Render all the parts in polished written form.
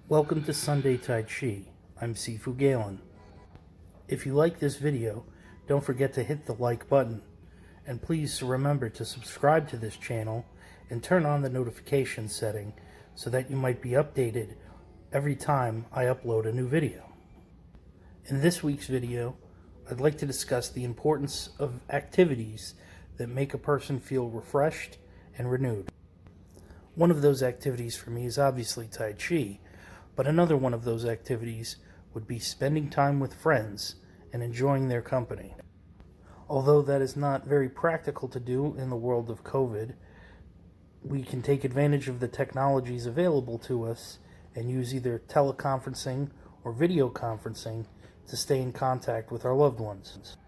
Welcome to Sunday Tai Chi. I'm Sifu Galen. If you like this video, don't forget to hit the like button. And please remember to subscribe to this channel and turn on the notification setting so that you might be updated every time I upload a new video. In this week's video, I'd like to discuss the importance of activities that make a person feel refreshed and renewed. One of those activities for me is obviously Tai Chi, but another one of those activities would be spending time with friends and enjoying their company. Although that is not very practical to do in the world of COVID, we can take advantage of the technologies available to us and use either teleconferencing or video conferencing to stay in contact with our loved ones.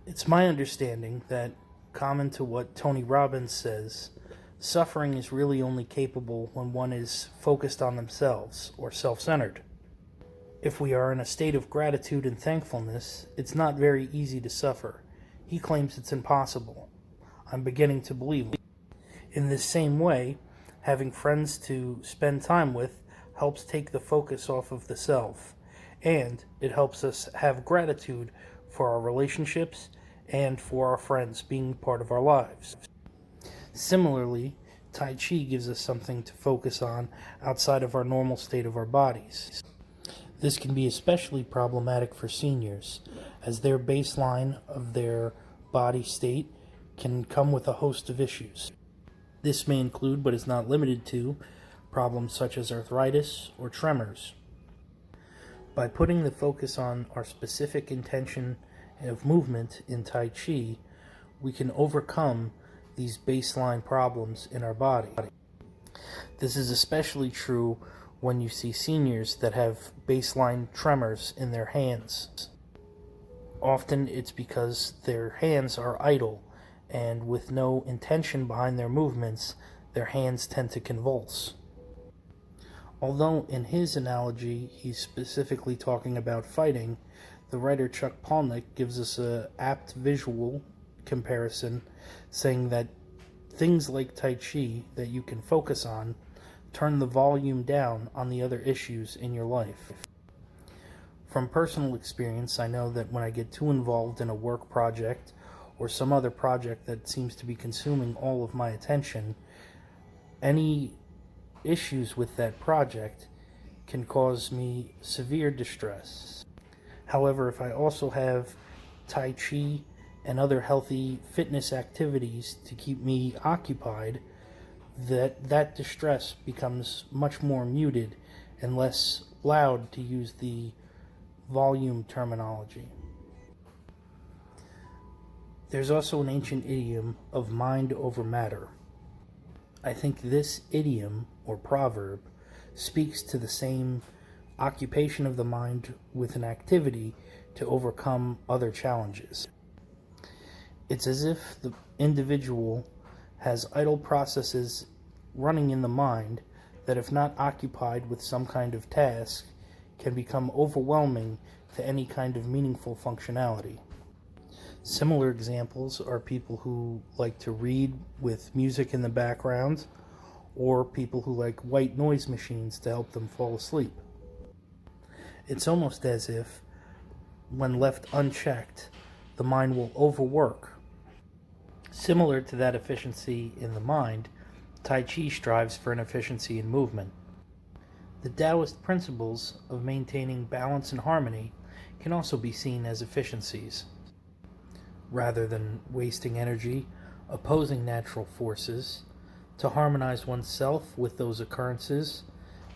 It's my understanding that, common to what Tony Robbins says, suffering is really only capable when one is focused on themselves or self-centered. If we are in a state of gratitude and thankfulness, it's not very easy to suffer. He claims it's impossible. I'm beginning to believe it. In this same way, having friends to spend time with helps take the focus off of the self, and it helps us have gratitude for our relationships and for our friends being part of our lives. Similarly, Tai Chi gives us something to focus on outside of our normal state of our bodies. This can be especially problematic for seniors, as their baseline of their body state can come with a host of issues. This may include, but is not limited to, problems such as arthritis or tremors. By putting the focus on our specific intention of movement in Tai Chi, we can overcome these baseline problems in our body. This is especially true when you see seniors that have baseline tremors in their hands. Often it's because their hands are idle, and with no intention behind their movements, their hands tend to convulse. Although in his analogy he's specifically talking about fighting, the writer Chuck Palahniuk gives us an apt visual comparison, saying that things like Tai Chi that you can focus on turn the volume down on the other issues in your life. From personal experience, I know that when I get too involved in a work project or some other project that seems to be consuming all of my attention, any issues with that project can cause me severe distress. However, if I also have Tai Chi and other healthy fitness activities to keep me occupied, that distress becomes much more muted and less loud, to use the volume terminology. There's also an ancient idiom of mind over matter. I think this idiom or proverb speaks to the same occupation of the mind with an activity to overcome other challenges. It's as if the individual has idle processes running in the mind that, if not occupied with some kind of task, can become overwhelming to any kind of meaningful functionality. Similar examples are people who like to read with music in the background, or people who like white noise machines to help them fall asleep. It's almost as if, when left unchecked, the mind will overwork. Similar to that efficiency in the mind, Tai Chi strives for an efficiency in movement. The Taoist principles of maintaining balance and harmony can also be seen as efficiencies. Rather than wasting energy opposing natural forces, to harmonize oneself with those occurrences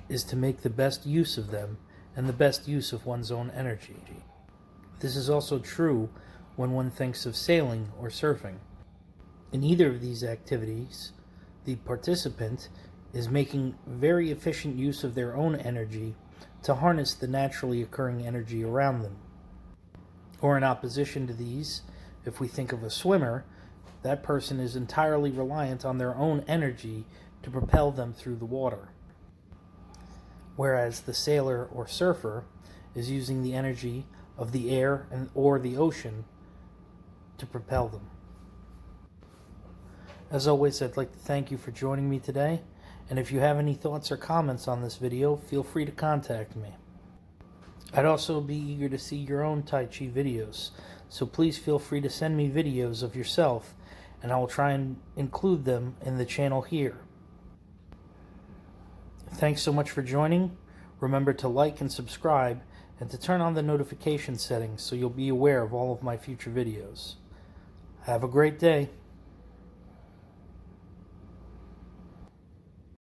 is to make the best use of them and the best use of one's own energy. This is also true when one thinks of sailing or surfing. In either of these activities, the participant is making very efficient use of their own energy to harness the naturally occurring energy around them. Or in opposition to these, if we think of a swimmer, that person is entirely reliant on their own energy to propel them through the water. Whereas the sailor or surfer is using the energy of the air or the ocean to propel them. As always, I'd like to thank you for joining me today, And if you have any thoughts or comments on this video, feel free to contact me. I'd also be eager to see your own Tai Chi videos, so please feel free to send me videos of yourself, and I will try and include them in the channel here. Thanks so much for joining. Remember to like and subscribe, and to turn on the notification settings so you'll be aware of all of my future videos. Have a great day.